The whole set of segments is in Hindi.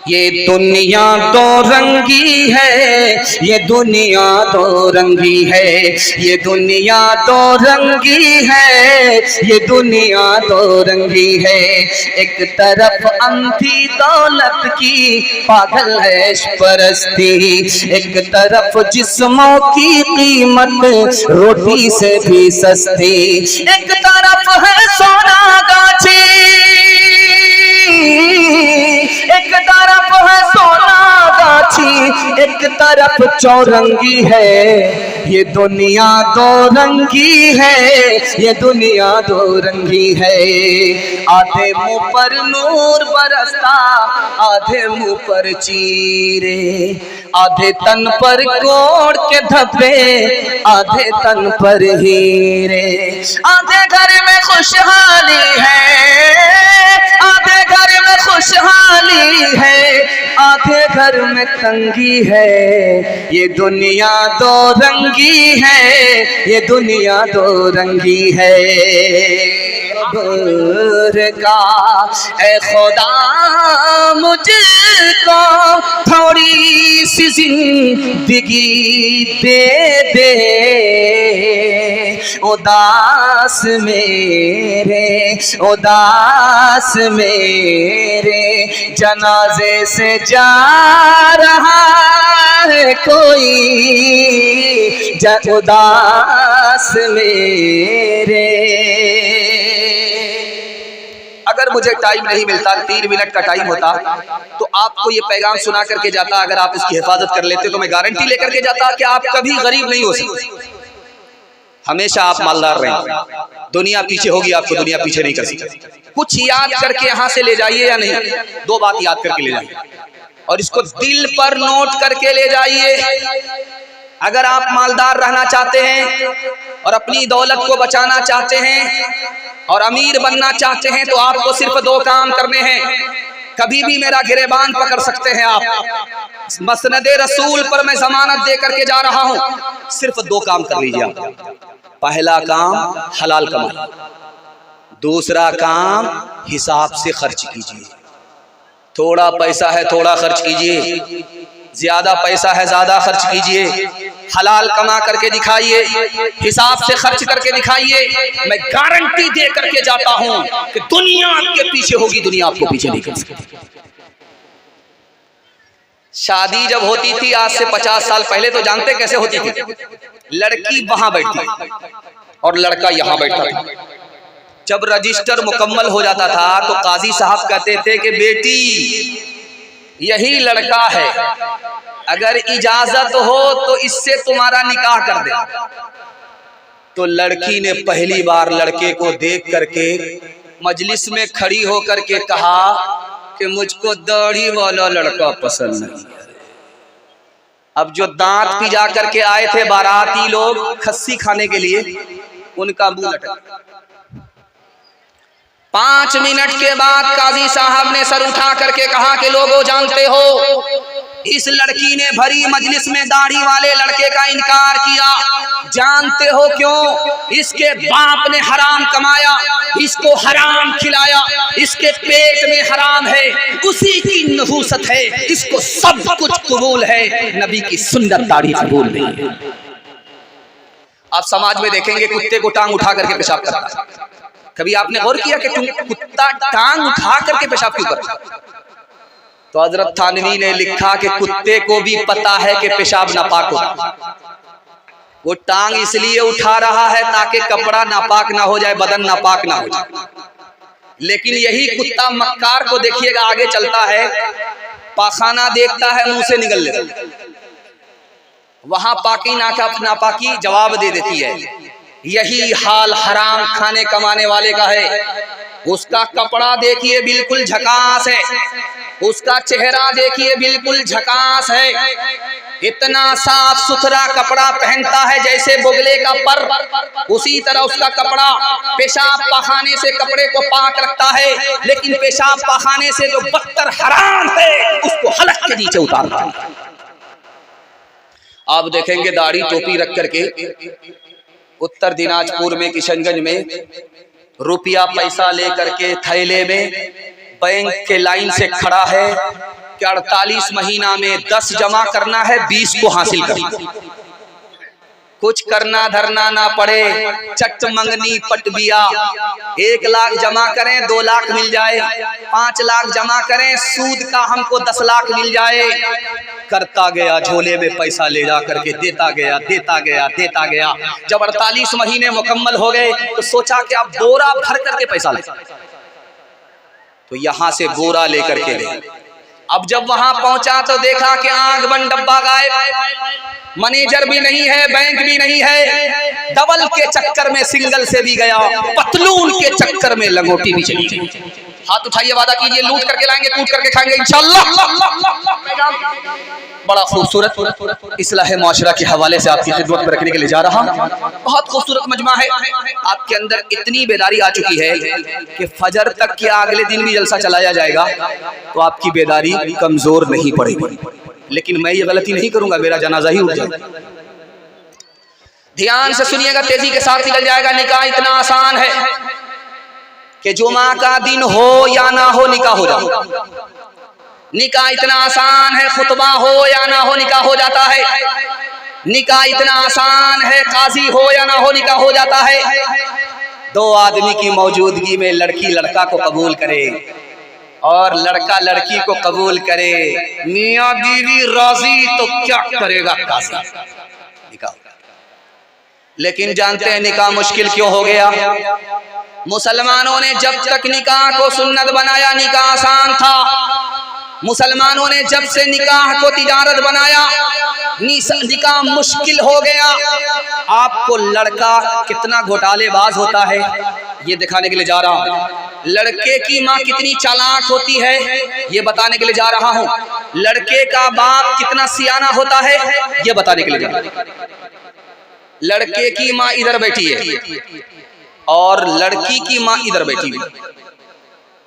ये दुनिया दो रंगी है, ये दुनिया दो रंगी है, ये दुनिया दो रंगी है, ये दुनिया दो रंगी है। एक तरफ अंधी दौलत की पागल ऐश परस्ती, एक तरफ जिस्मों की कीमत रोटी से भी सस्ती, एक तरफ है सोना गाछी, एक तरफ है सोना गाछी, एक तरफ चौरंगी है। ये दुनिया दो रंगी है, ये दुनिया दो रंगी है। आधे मुंह पर नूर बरसता, आधे मुंह पर चीरे, आधे तन पर कोड़ के धब्बे, आधे तन पर हीरे। आधे घर में खुशहाली है, आधे घर में खुशहाली है, आधे घर में तंगी है। ये दुनिया दो रंगी है, ये दुनिया दो रंगी है। का ऐ खुदा मुझको थोड़ी सी जिंदगी दे दे, उदास मेरे, उदास मेरे जनाजे से जा रहा है कोई, उदास मेरे। अगर मुझे टाइम नहीं मिलता, 3 मिनट का टाइम होता, तो आपको ये पैगाम सुना करके जाता। अगर आप इसकी हिफाजत कर लेते तो मैं गारंटी लेकर के जाता कि आप कभी गरीब नहीं हो सकते, हमेशा आप मालदार रहेंगे। दुनिया पीछे होगी, आपको दुनिया पीछे नहीं कर सकती। कुछ याद करके यहाँ से ले जाइए या नहीं, 2 बात याद करके ले जाइए और इसको दिल पर नोट करके ले जाइए। अगर आप मालदार रहना चाहते हैं और अपनी दौलत को बचाना चाहते हैं और अमीर बनना चाहते हैं, तो आपको सिर्फ 2 काम करने हैं। कभी भी मेरा गिरेबान पकड़ सकते हैं आप। मसनदे रसूल पर मैं जमानत दे करके जा रहा हूं, सिर्फ 2 काम कर लीजिए आप। पहला काम हलाल कमाई, दूसरा काम हिसाब से खर्च कीजिए। थोड़ा पैसा है थोड़ा खर्च कीजिए, ज्यादा पैसा है ज्यादा खर्च कीजिए। हलाल कमा करके दिखाइए, हिसाब से खर्च करके दिखाइए। मैं गारंटी दे करके जाता हूं कि दुनिया आपके पीछे होगी, दुनिया आपको पीछे नहीं कर सकती। शादी जब होती थी आज से 50 साल पहले, तो जानते कैसे होती थी? लड़की वहां बैठी और लड़का यहां बैठा था। जब रजिस्टर मुकम्मल हो जाता था तो काजी साहब कहते थे कि बेटी यही लड़का है, अगर इजाजत हो तो इससे तुम्हारा निकाह कर दे। तो लड़की ने पहली बार लड़के को देख करके मजलिस में खड़ी होकर के कहा कि मुझको दाढ़ी वाला लड़का पसंद नहीं है। अब जो दांत पिजा करके आए थे बाराती लोग खस्सी खाने के लिए, उनका मुंह लटक। 5 मिनट के बाद काजी साहब ने सर उठा करके कहा कि लोगों जानते हो, इस लड़की ने भरी मजलिस में दाढ़ी वाले लड़के का इनकार किया। जानते हो क्यों? इसके बाप ने हराम कमाया, इसको हराम खिलाया, इसके पेट में हराम है, उसी की नहूसत है, इसको सब कुछ कबूल है, नबी की सुन्नत दाढ़ी कबूल नहीं है। आप समाज में देखेंगे कुत्ते को टांग उठा करके पेशाब करता है। कभी आपने गौर किया कि कुत्ता टांग उठा करके पेशाब क्यों करता? तो हजरत थानवी ने लिखा कि कुत्ते को भी पता है कि पेशाब नापाक होता, वो टांग इसलिए उठा रहा है ताकि कपड़ा नापाक ना हो जाए, बदन नापाक ना हो जाए। लेकिन यही कुत्ता मक्कार को देखिएगा, आगे चलता है, पाखाना देखता है, मुंह से निकल लेता है, वहां पाकी नापाकी जवाब दे देती है। यही हाल हराम खाने कमाने वाले का है। उसका कपड़ा देखिए बिल्कुल झकास है, उसका चेहरा देखिए बिल्कुल झकास है, इतना साफ सुथरा कपड़ा पहनता है जैसे बुगले का पर, उसी तरह उसका कपड़ा पेशाब पखाने से कपड़े को पाक रखता है, लेकिन पेशाब पखाने से जो बदतर हराम है उसको हलक के नीचे उतारता है। आप देखेंगे दाढ़ी टोपी रख करके उत्तर दिनाजपुर में किशनगंज में रुपया पैसा लेकर के थैले में बैंक के लाइन से खड़ा है, कि 48 महीना में 10 जमा करना है, 20 को हासिल करना, कुछ करना धरना ना पड़े, चट मंगनी पटबिया। 1 लाख जमा करें 2 लाख मिल जाए, 5 लाख जमा करें सूद का हमको 10 लाख मिल जाए। करता गया, झोले में पैसा ले जा करके देता गया देता गया देता गया। जब 48 महीने मुकम्मल हो गए तो सोचा कि अब बोरा भर करके पैसा ले, तो यहां से बोरा लेकर के गए। अब जब वहां पहुंचा तो देखा कि आंख बंद डब्बा गायब, मैनेजर भी नहीं है, बैंक भी नहीं है। डबल के चक्कर में सिंगल से भी गया, पतलून के चक्कर में लंगोटी भी चली गई। हाथ उठाइए, वादा कीजिए, लूट करके लाएंगे, कूट करके खाएंगे इंशाअल्लाह। बड़ा खूबसूरत इस्लाह माशरा के हवाले से आपकी खिदमत में रखने के लिए जा रहा हूं। बहुत खूबसूरत मजमा है। आपके अंदर इतनी बेदारी आ चुकी है कि फजर तक क्या अगले दिन भी जलसा चलाया जाएगा तो आपकी बेदारी कमजोर नहीं पड़ेगी। लेकिन मैं ये गलती नहीं करूंगा, मेरा जनाजा ही उठ जाएगा। ध्यान से सुनिएगा, तेजी के साथ निकल जाएगा। निकाह इतना आसान है कि जुमा का दिन हो या ना हो निकाह हो जाता। निकाह इतना आसान है, खुतबा हो या ना हो निकाह हो जाता है। निकाह इतना आसान है, काजी हो या ना हो निकाह हो जाता है। 2 आदमी की मौजूदगी में लड़की लड़का को कबूल करे और लड़का लड़की को कबूल करे, मियां बीवी राजी तो क्या करेगा काजी, निकाह। लेकिन जानते हैं निकाह मुश्किल क्यों हो गया? मुसलमानों ने जब तक निकाह को सुन्नत बनाया निकाह आसान था। मुसलमानों ने जब से निकाह को तिजारत बनाया निकाह मुश्किल हो गया। आपको लड़का कितना घोटालेबाज होता है ये दिखाने के लिए जा रहा हूँ। लड़के की माँ कितनी चालाक होती है ये बताने के लिए जा रहा हूँ। लड़के का बाप कितना सियाना होता है ये बताने के लिए जा रहा हूँ। लड़के की माँ इधर बैठी है और लड़की की माँ इधर बैठी हुई।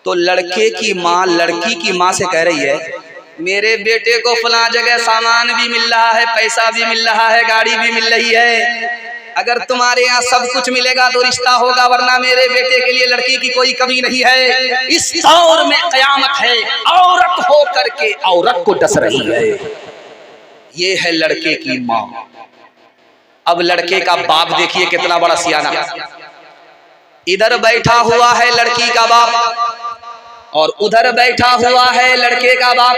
तो लड़के की माँ लड़की की माँ से कह रही है, मेरे बेटे को फलां जगह सामान भी मिल रहा है, पैसा भी मिल रहा है, गाड़ी भी मिल रही है। अगर तुम्हारे यहाँ सब कुछ मिलेगा तो रिश्ता होगा, वरना मेरे बेटे के लिए लड़की की कोई कमी नहीं है। इस दौर में कयामत है, औरत हो करके औरत को डस रही है। ये है लड़के की माँ। अब लड़के का बाप देखिए कितना बड़ा सियाना। इधर बैठा हुआ है लड़की का बाप और उधर बैठा हुआ है लड़के का बाप।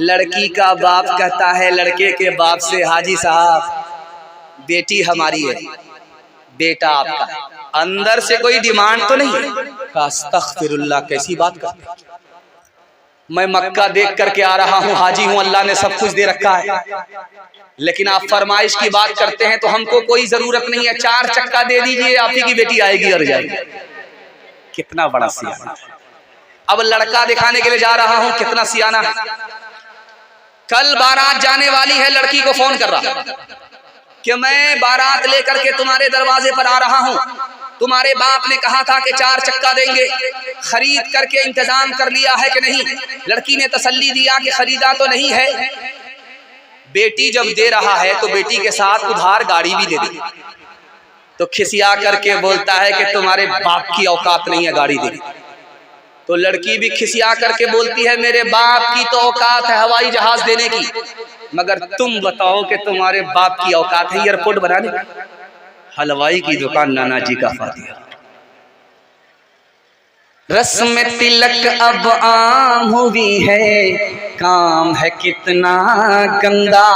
लड़की का बाप कहता है लड़के के बाप से, हाजी साहब बेटी हमारी है, बेटा आपका। अंदर से कोई डिमांड तो नहीं है। अस्तगफिरुल्लाह, कैसी बात करते। मैं मक्का देख करके आ रहा हूँ, हाजी हूँ, अल्लाह ने सब कुछ दे रखा है, लेकिन आप फरमाइश की बात करते हैं तो हमको कोई जरूरत नहीं है। 4 चक्का दे दीजिए, आप ही की बेटी आएगी और जाएगी। कितना बड़ा सियाना। अब लड़का दिखाने के लिए जा रहा हूं कितना सियाना है। कल बारात जाने वाली है, लड़की को फोन कर रहा कि मैं बारात लेकर के तुम्हारे दरवाजे पर आ रहा हूं। तुम्हारे बाप ने कहा था कि 4 चक्का देंगे, खरीद करके इंतजाम कर लिया है कि नहीं? लड़की ने तसल्ली दिया कि खरीदा तो नहीं है। बेटी जब दे रहा है तो बेटी के साथ उधार गाड़ी भी दे दी। तो खिसिया करके बोलता है कि तुम्हारे बाप की औकात नहीं है गाड़ी देने। तो लड़की भी खिसिया करके बोलती है मेरे बाप की तो औकात है हवाई जहाज देने की, मगर तुम बताओ कि तुम्हारे बाप की औकात है एयरपोर्ट बनाने की? हलवाई की दुकान नाना जी का फातिहा। रस्म तिलक अब आम हुई है, काम है कितना गंदा।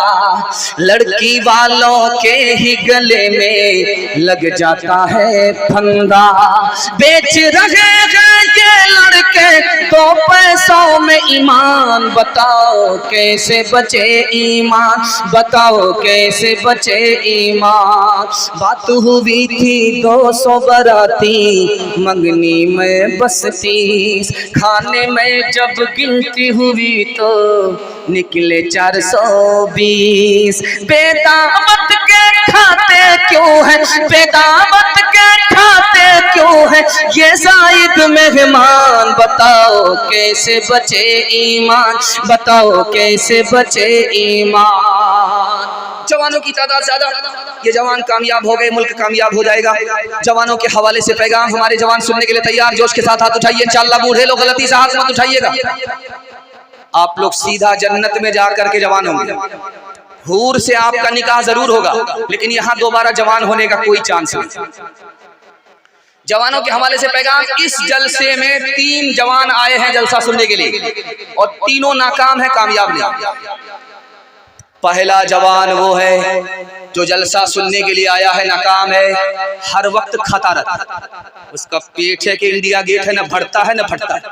लड़की वालों के ही गले में लग जाता है फंदा। बेच रहे हैं ये लड़के तो पैसों में ईमान, बताओ कैसे बचे ईमान, बताओ कैसे बचे ईमान। बात हुई थी 200 बराती, मंगनी में बस 30, खाने में जब गिनती हुई तो निकले 420। बेदावत के खाते क्यों है, बेदावत के खाते क्यों है ये जायद मेहमान। बताओ कैसे बचे ईमान, बताओ कैसे बचे ईमान। जवानों की तादाद ज्यादा, ये जवान कामयाब हो गए, मुल्क कामयाब हो जाएगा। जवानों के हवाले से पैगाम हमारे जवान सुनने के लिए तैयार। जोश के साथ हाथ उठाइए इंशाअल्लाह। बूढ़े लोग गलती से हाथ मत उठाइएगा। आप लोग सीधा जन्नत में जाकर के जवान होंगे। हूर से आपका निकाह जरूर होगा, लेकिन यहाँ दोबारा जवान होने का कोई चांस नहीं। जवानों के हवाले से पैगाम, इस जलसे में 3 जवान आए हैं जलसा सुनने के लिए और तीनों नाकाम है, कामयाब नहीं। पहला जवान वो है जो जलसा सुनने के लिए आया है, नाकाम है, हर वक्त खाता रहता है, उसका पेट है कि इंडिया गेट है, न बढ़ता है न फटता है।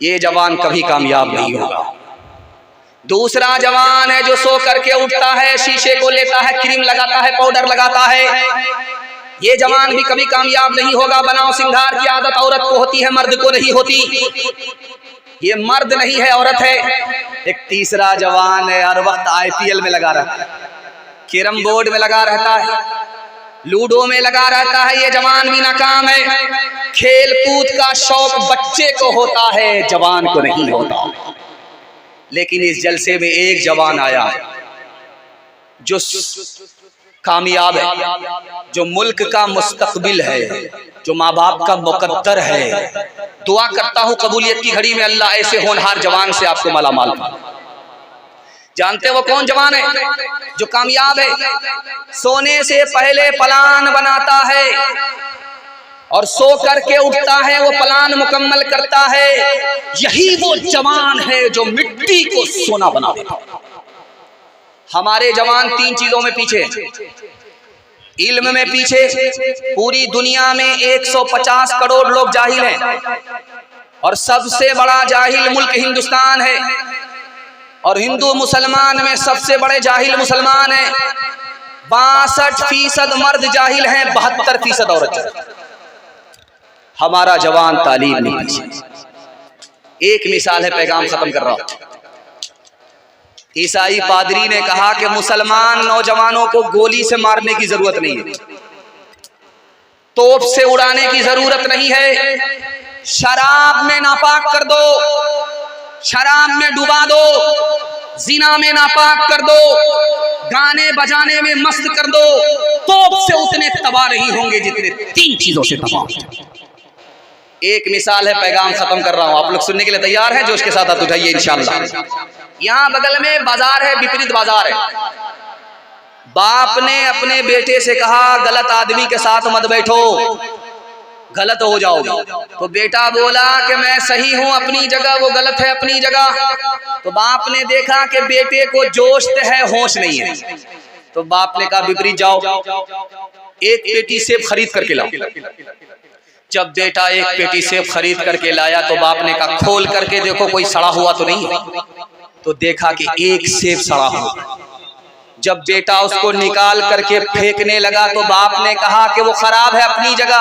ये जवान कभी कामयाब नहीं होगा। दूसरा जवान है जो सो करके उठता है, शीशे को लेता है, क्रीम लगाता है, पाउडर लगाता है। ये जवान भी कभी कामयाब नहीं होगा। बनाव सिंगार की आदत औरत को होती है, मर्द को नहीं होती। ये मर्द नहीं है, औरत है। एक तीसरा जवान है, हर वक्त IPL में लगा रहता है, कैरम बोर्ड में लगा रहता है, लूडो में लगा रहता है। ये जवान भी नाकाम है। खेल कूद का शौक बच्चे को होता है, जवान को नहीं होता। लेकिन इस जलसे में एक जवान आया है जो कामयाब है, जो मुल्क का मुस्तकबिल है, जो माँ बाप का मुकद्दर है। दुआ करता हूँ कबूलियत की घड़ी में अल्लाह ऐसे होनहार जवान से आपको मालामाल करे। जानते वो कौन जवान है जो कामयाब है? सोने से पहले प्लान बनाता है और सो करके उठता है, वो प्लान मुकम्मल करता है। यही वो जवान है जो मिट्टी को सोना बना देता। हमारे जवान 3 चीजों में पीछे, इल्म में पीछे। पूरी दुनिया में 150 करोड़ लोग जाहिल हैं और सबसे बड़ा जाहिल मुल्क हिंदुस्तान है। और हिंदू मुसलमान में सबसे बड़े जाहिल मुसलमान हैं। 62% मर्द जाहिल हैं, 72% औरत। हमारा जवान तालीम नहीं पीछे। एक मिसाल है, पैगाम खत्म कर रहा हूं। ईसाई पादरी ने कहा कि मुसलमान नौजवानों को गोली से मारने की जरूरत नहीं है, तोप से उड़ाने की जरूरत नहीं है। शराब में नापाक कर दो, शराब में डुबा दो, जिना में नापाक कर दो, गाने बजाने में मस्त कर दो, तोप से उतने तबाह नहीं होंगे जितने 3 चीजों से तबाह। एक मिसाल है, पैगाम खत्म कर रहा हूं। आप लोग सुनने के लिए तैयार हैं? जोश के साथ हाथ उठाइए इंशाअल्लाह। यहाँ बगल में बाजार है, विपरीत बाजार है। बाप ने अपने बेटे से कहा गलत आदमी के साथ मत बैठो, गलत हो जाओगे। तो बेटा बोला कि मैं सही हूं अपनी जगह, वो गलत है अपनी जगह। तो बाप ने देखा कि बेटे को जोश है, होश नहीं है। तो बाप ने कहा विपरीत जाओ, एक पेटी सेब खरीद करके लाओ। जब बेटा एक पेटी सेब खरीद करके लाया तो बाप ने कहा खोल करके देखो कोई सड़ा हुआ तो नहीं है। तो देखा कि एक सेब सड़ा हुआ। जब बेटा उसको निकाल करके फेंकने लगा तो बाप ने कहा कि वो खराब है अपनी जगह,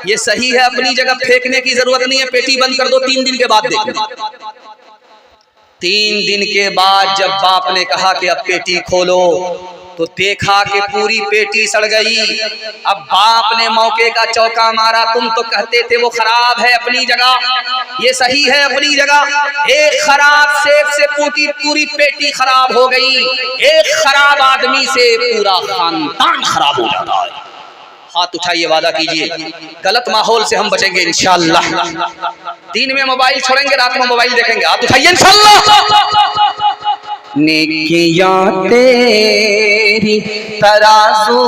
ये सही है अपनी जगह, फेंकने की जरूरत नहीं है, पेटी बंद कर दो, 3 दिन के बाद देखना। 3 दिन के बाद जब बाप ने कहा कि अब पेटी खोलो तो देखा कि पूरी पेटी सड़ गई। अब बाप ने मौके का चौका मारा, तुम तो कहते थे वो खराब है अपनी जगह, ये सही है अपनी जगह। एक खराब सेब से पूरी पेटी खराब हो गई। एक खराब आदमी से पूरा खानदान खराब हो जाता है। हाथ उठाइए, वादा कीजिए गलत माहौल से हम बचेंगे इंशाअल्लाह। दिन में मोबाइल छोड़ेंगे, रात में मोबाइल देखेंगे। हाथ उठाइए इंशाअल्लाह। नेकियां तेरी तराजू